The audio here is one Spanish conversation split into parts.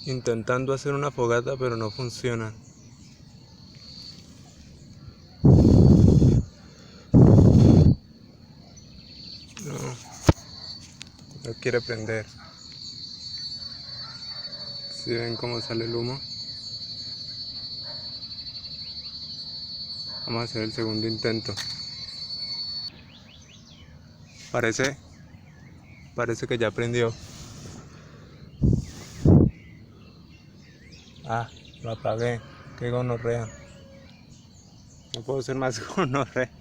intentando hacer una fogata, pero no funciona. No quiere prender. Si ven cómo sale el humo. Vamos a hacer el segundo intento. Parece que ya prendió. Ah, lo apagué. Qué gonorrea. No puedo ser más gonorrea.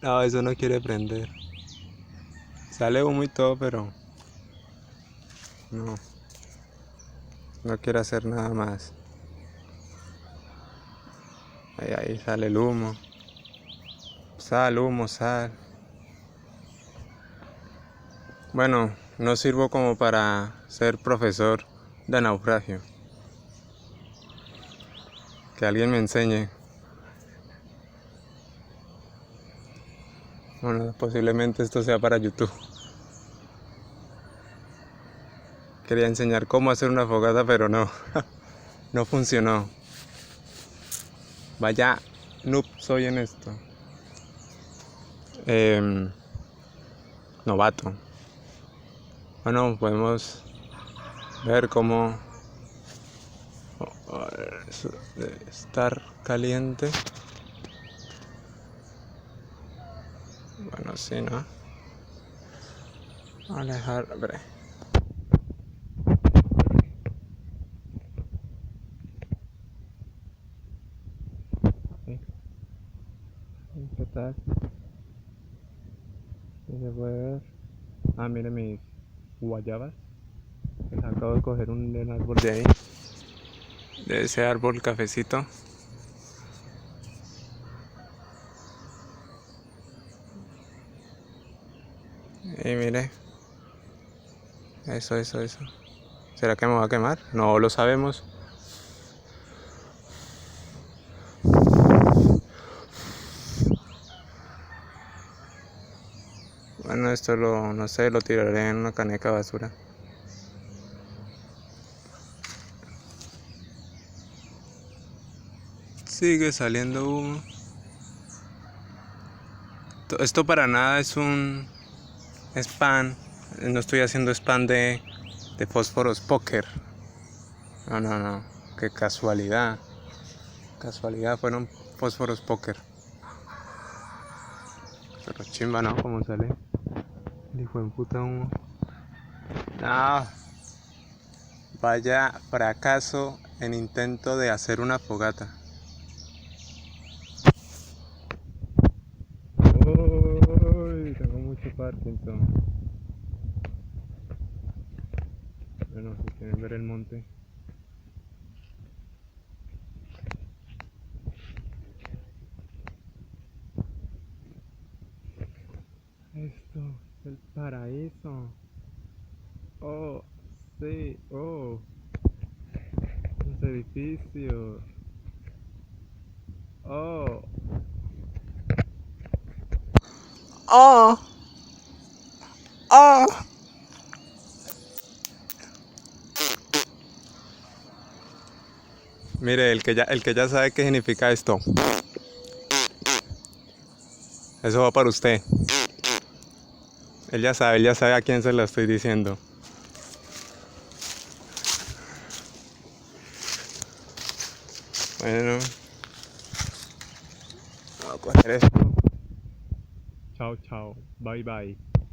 No, eso no quiere prender. Sale humo y todo, pero no quiere hacer nada más. Ahí sale el humo. Humo, sal. Bueno, no sirvo como para ser profesor de naufragio. Que alguien me enseñe. Bueno, posiblemente esto sea para YouTube. Quería enseñar cómo hacer una fogata, pero no. No funcionó. Vaya noob soy en esto. Novato. Bueno, podemos ver cómo estar caliente. Bueno, sí, ¿no? Vamos a dejar, hombre. ¿Qué tal? Se puede ver. Ah, mire mis guayabas. Acabo de coger un árbol de ahí. De ese árbol cafecito. Y mire. Eso. ¿Será que me va a quemar? No lo sabemos. Bueno, esto no sé, lo tiraré en una caneca de basura. Sigue saliendo humo. Esto para nada es un spam. No estoy haciendo spam de fósforos póker. No. Qué casualidad. Casualidad, fueron fósforos póker. Pero chimba, ¿no? ¿Cómo sale? Hijo de puta humo. No. Vaya fracaso en intento de hacer una fogata. Uy, tengo mucho Parkinson. Bueno, si quieren ver el monte. Esto es el paraíso. Oh, sí, oh. Los edificios. Oh. Oh. Oh. Mire, el que ya sabe qué significa esto. Eso va para usted. Él ya sabe a quién se lo estoy diciendo. Bueno, vamos a coger esto. Chao, bye.